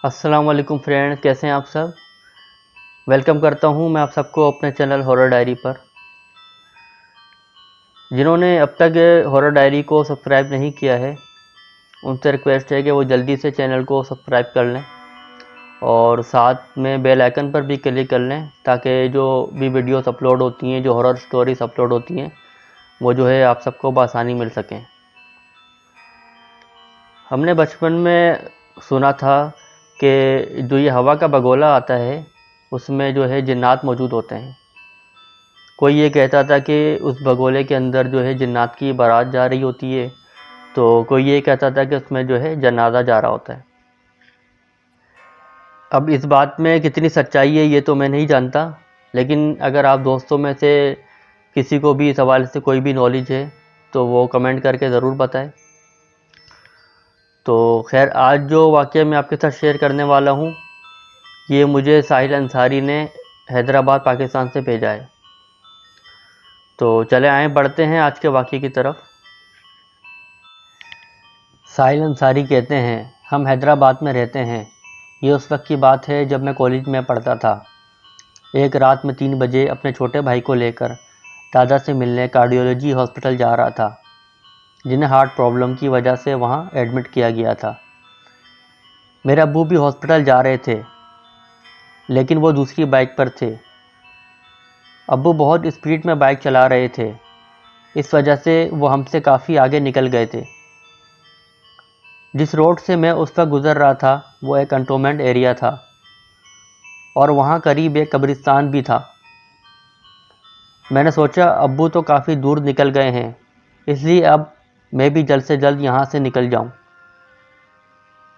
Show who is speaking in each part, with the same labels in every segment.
Speaker 1: السلام علیکم فرینڈ، کیسے ہیں آپ سب؟ ویلکم کرتا ہوں میں آپ سب کو اپنے چینل ہارر ڈائری پر۔ جنہوں نے اب تک ہارر ڈائری کو سبسکرائب نہیں کیا ہے ان سے ریکویسٹ ہے کہ وہ جلدی سے چینل کو سبسکرائب کر لیں اور ساتھ میں بیل آئیکن پر بھی کلک کر لیں تاکہ جو بھی ویڈیوز اپلوڈ ہوتی ہیں، جو ہارر سٹوریز اپلوڈ ہوتی ہیں، وہ جو ہے آپ سب کو بآسانی مل سکیں۔ ہم نے بچپن میں سنا تھا کہ جو یہ ہوا کا بگولا آتا ہے اس میں جو ہے جنات موجود ہوتے ہیں۔ کوئی یہ کہتا تھا کہ اس بگولے کے اندر جو ہے جنات کی بارات جا رہی ہوتی ہے، تو کوئی یہ کہتا تھا کہ اس میں جو ہے جنازہ جا رہا ہوتا ہے۔ اب اس بات میں کتنی سچائی ہے یہ تو میں نہیں جانتا، لیکن اگر آپ دوستوں میں سے کسی کو بھی اس حوالے سے کوئی بھی نالج ہے تو وہ کمنٹ کر کے ضرور بتائیں۔ تو خیر، آج جو واقعہ میں آپ کے ساتھ شیئر کرنے والا ہوں یہ مجھے ساحل انصاری نے حیدرآباد پاکستان سے بھیجا ہے۔ تو چلے آئیں بڑھتے ہیں آج کے واقعے کی طرف۔ ساحل انصاری کہتے ہیں، ہم حیدرآباد میں رہتے ہیں۔ یہ اس وقت کی بات ہے جب میں کالج میں پڑھتا تھا۔ ایک رات میں 3 بجے اپنے چھوٹے بھائی کو لے کر دادا سے ملنے کارڈیولوجی ہاسپٹل جا رہا تھا، جنہیں ہارٹ پرابلم کی وجہ سے وہاں ایڈمٹ کیا گیا تھا۔ میرے ابو بھی ہاسپٹل جا رہے تھے لیکن وہ دوسری بائک پر تھے۔ ابو بہت اسپیڈ میں بائک چلا رہے تھے، اس وجہ سے وہ ہم سے کافی آگے نکل گئے تھے۔ جس روڈ سے میں اس وقت گزر رہا تھا وہ ایک کنٹونمنٹ ایریا تھا اور وہاں قریب ایک قبرستان بھی تھا۔ میں نے سوچا ابو تو کافی دور نکل گئے ہیں، اس لیے اب میں بھی جلد سے جلد یہاں سے نکل جاؤں۔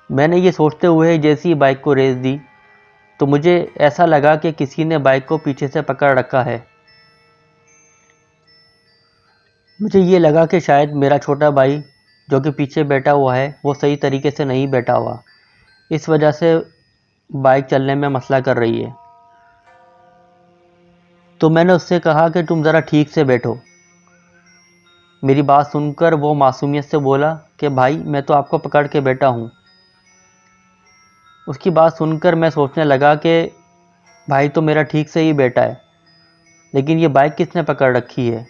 Speaker 1: میں نے یہ سوچتے ہوئے جیسی بائک کو ریس دی تو مجھے ایسا لگا کہ کسی نے بائک کو پیچھے سے پکڑ رکھا ہے۔ مجھے یہ لگا کہ شاید میرا چھوٹا بھائی جو کہ پیچھے بیٹھا ہوا ہے وہ صحیح طریقے سے نہیں بیٹھا ہوا، اس وجہ سے بائک چلنے میں مسئلہ کر رہی ہے۔ تو میں نے اس سے کہا کہ تم ذرا ٹھیک سے بیٹھو۔ میری بات سن کر وہ معصومیت سے بولا کہ بھائی میں تو آپ کو پکڑ کے بیٹھا ہوں۔ اس کی بات سن کر میں سوچنے لگا کہ بھائی تو میرا ٹھیک سے ہی بیٹھا ہے، لیکن یہ بائک کس نے پکڑ رکھی ہے؟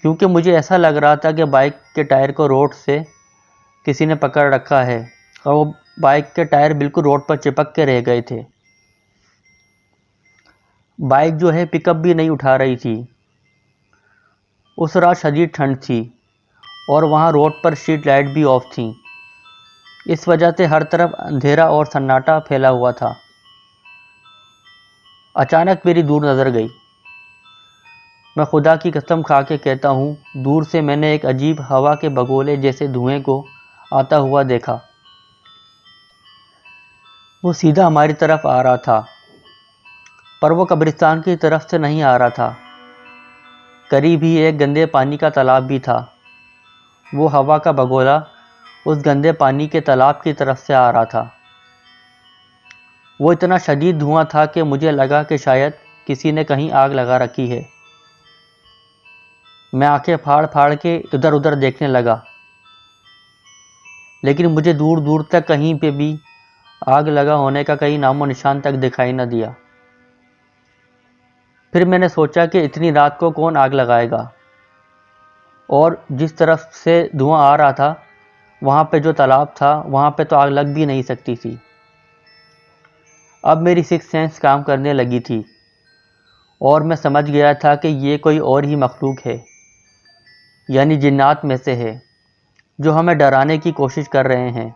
Speaker 1: کیونکہ مجھے ایسا لگ رہا تھا کہ بائک کے ٹائر کو روڈ سے کسی نے پکڑ رکھا ہے اور وہ بائک کے ٹائر بالکل روڈ پر چپک کے رہ گئے تھے۔ بائک جو ہے پک اپ بھی نہیں اٹھا رہی تھی۔ اس رات شدید ٹھنڈ تھی اور وہاں روڈ پر اسٹریٹ لائٹ بھی آف تھیں، اس وجہ سے ہر طرف اندھیرا اور سناٹا پھیلا ہوا تھا۔ اچانک میری دور نظر گئی۔ میں خدا کی قسم کھا کے کہتا ہوں، دور سے میں نے ایک عجیب ہوا کے بگولے جیسے دھوئیں کو آتا ہوا دیکھا۔ وہ سیدھا ہماری طرف آ رہا تھا، پر وہ قبرستان کی طرف سے نہیں آ رہا تھا۔ قریب ہی ایک گندے پانی کا تالاب بھی تھا۔ وہ ہوا کا بگولا اس گندے پانی کے تالاب کی طرف سے آ رہا تھا۔ وہ اتنا شدید دھواں تھا کہ مجھے لگا کہ شاید کسی نے کہیں آگ لگا رکھی ہے۔ میں آنکھیں پھاڑ پھاڑ کے ادھر ادھر دیکھنے لگا، لیکن مجھے دور دور تک کہیں پہ بھی آگ لگا ہونے کا کہیں نام و نشان تک دکھائی نہ دیا۔ پھر میں نے سوچا کہ اتنی رات کو کون آگ لگائے گا، اور جس طرف سے دھواں آ رہا تھا وہاں پہ جو تالاب تھا وہاں پہ تو آگ لگ بھی نہیں سکتی تھی۔ اب میری سکس سینس کام کرنے لگی تھی اور میں سمجھ گیا تھا کہ یہ کوئی اور ہی مخلوق ہے، یعنی جنات میں سے ہے، جو ہمیں ڈرانے کی کوشش کر رہے ہیں۔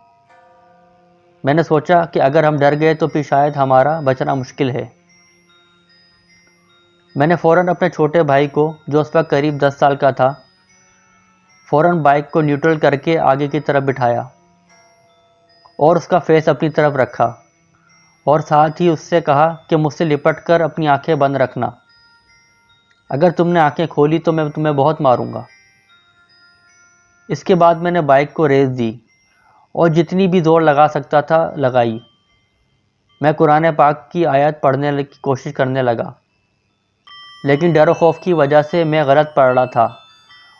Speaker 1: میں نے سوچا کہ اگر ہم ڈر گئے تو پھر شاید ہمارا بچنا مشکل ہے۔ میں نے فوراً اپنے چھوٹے بھائی کو جو اس وقت قریب 10 سال کا تھا، فوراً بائک کو نیوٹرل کر کے آگے کی طرف بٹھایا اور اس کا فیس اپنی طرف رکھا، اور ساتھ ہی اس سے کہا کہ مجھ سے لپٹ کر اپنی آنکھیں بند رکھنا۔ اگر تم نے آنکھیں کھولی تو میں تمہیں بہت ماروں گا۔ اس کے بعد میں نے بائک کو ریس دی اور جتنی بھی زور لگا سکتا تھا لگائی۔ میں قرآن پاک کی آیت پڑھنے کی کوشش کرنے لگا، لیکن ڈر و خوف کی وجہ سے میں غلط پڑھ رہا تھا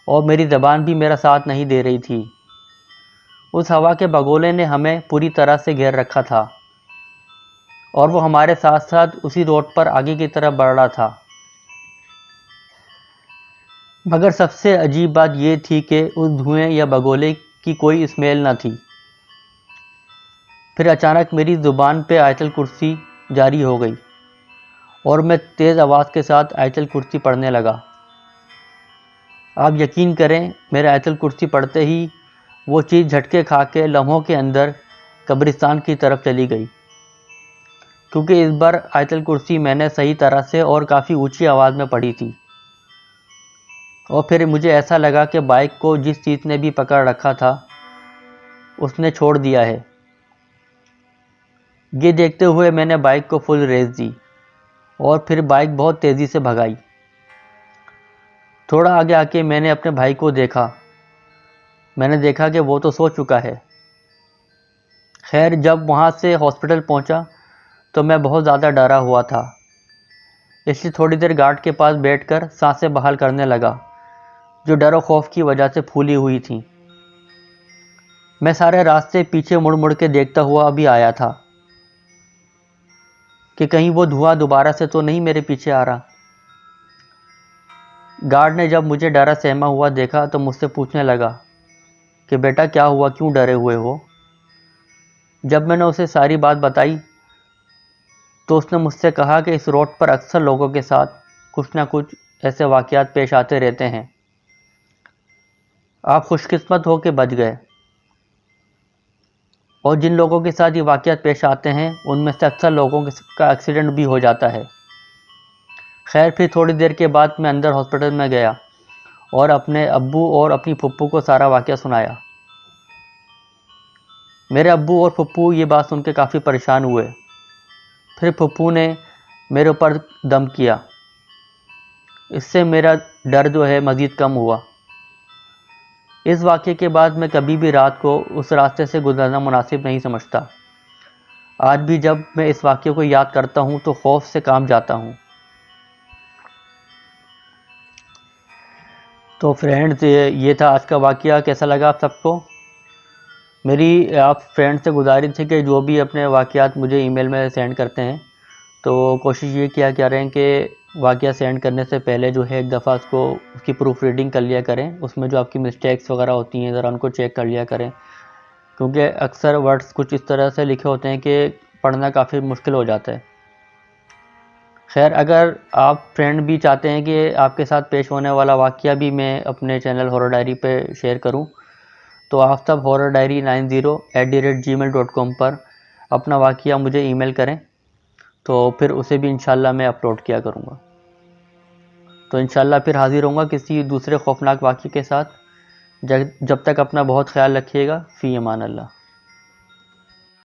Speaker 1: اور میری زبان بھی میرا ساتھ نہیں دے رہی تھی۔ اس ہوا کے بگولے نے ہمیں پوری طرح سے گھیر رکھا تھا اور وہ ہمارے ساتھ ساتھ اسی روڈ پر آگے کی طرف بڑھ رہا تھا۔ مگر سب سے عجیب بات یہ تھی کہ اس دھوئیں یا بگولے کی کوئی اسمیل نہ تھی۔ پھر اچانک میری زبان پہ آیت الکرسی جاری ہو گئی اور میں تیز آواز کے ساتھ آیت الکرسی پڑھنے لگا۔ آپ یقین کریں، میرے آیت الکرسی پڑھتے ہی وہ چیز جھٹکے کھا کے لمحوں کے اندر قبرستان کی طرف چلی گئی، کیونکہ اس بار آیت الکرسی میں نے صحیح طرح سے اور کافی اونچی آواز میں پڑھی تھی۔ اور پھر مجھے ایسا لگا کہ بائک کو جس چیز نے بھی پکڑ رکھا تھا اس نے چھوڑ دیا ہے۔ یہ دیکھتے ہوئے میں نے بائک کو فل ریس دی اور پھر بائک بہت تیزی سے بھگائی۔ تھوڑا آگے آ کے میں نے اپنے بھائی کو دیکھا۔ میں نے دیکھا کہ وہ تو سو چکا ہے۔ خیر، جب وہاں سے ہاسپٹل پہنچا تو میں بہت زیادہ ڈرا ہوا تھا، اس لیے تھوڑی دیر گارڈ کے پاس بیٹھ کر سانسیں بحال کرنے لگا جو ڈر و خوف کی وجہ سے پھولی ہوئی تھیں۔ میں سارے راستے پیچھے مڑ مڑ کے دیکھتا ہوا ابھی آیا تھا کہ کہیں وہ دھواں دوبارہ سے تو نہیں میرے پیچھے آ رہا۔ گارڈ نے جب مجھے ڈرا سہما ہوا دیکھا تو مجھ سے پوچھنے لگا کہ بیٹا کیا ہوا، کیوں ڈرے ہوئے ہو؟ جب میں نے اسے ساری بات بتائی تو اس نے مجھ سے کہا کہ اس روڈ پر اکثر لوگوں کے ساتھ کچھ نہ کچھ ایسے واقعات پیش آتے رہتے ہیں، آپ خوش قسمت ہو کہ بچ گئے، اور جن لوگوں کے ساتھ یہ واقعات پیش آتے ہیں ان میں سے اکثر لوگوں کا ایکسیڈنٹ بھی ہو جاتا ہے۔ خیر، پھر تھوڑی دیر کے بعد میں اندر ہاسپٹل میں گیا اور اپنے ابو اور اپنی پھپھو کو سارا واقعہ سنایا۔ میرے ابو اور پھپھو یہ بات سن کے کافی پریشان ہوئے۔ پھر پھپھو نے میرے اوپر دم کیا، اس سے میرا ڈر جو ہے مزید کم ہوا۔ اس واقعے کے بعد میں کبھی بھی رات کو اس راستے سے گزرنا مناسب نہیں سمجھتا۔ آج بھی جب میں اس واقعے کو یاد کرتا ہوں تو خوف سے کانپ جاتا ہوں۔ تو فرینڈز، یہ تھا آج کا واقعہ۔ کیسا لگا آپ سب کو؟ میری آپ فرینڈ سے گزارش ہے کہ جو بھی اپنے واقعات مجھے ای میل میں سینڈ کرتے ہیں تو کوشش یہ کیا کریں کہ واقعہ سینڈ کرنے سے پہلے جو ہے ایک دفعہ اس کی پروف ریڈنگ کر لیا کریں، اس میں جو آپ کی مسٹیکس وغیرہ ہوتی ہیں ذرا ان کو چیک کر لیا کریں، کیونکہ اکثر ورڈز کچھ اس طرح سے لکھے ہوتے ہیں کہ پڑھنا کافی مشکل ہو جاتا ہے۔ خیر، اگر آپ فرینڈ بھی چاہتے ہیں کہ آپ کے ساتھ پیش ہونے والا واقعہ بھی میں اپنے چینل ہارر ڈائری پہ شیئر کروں تو آپ سب horrordiary90@gmail.com پر اپنا واقعہ مجھے ای میل کریں، تو پھر اسے بھی انشاءاللہ میں اپلوڈ کیا کروں گا۔ تو انشاءاللہ پھر حاضر ہوں گا کسی دوسرے خوفناک واقعے کے ساتھ۔ جب تک اپنا بہت خیال رکھیے گا۔ فی امان اللہ۔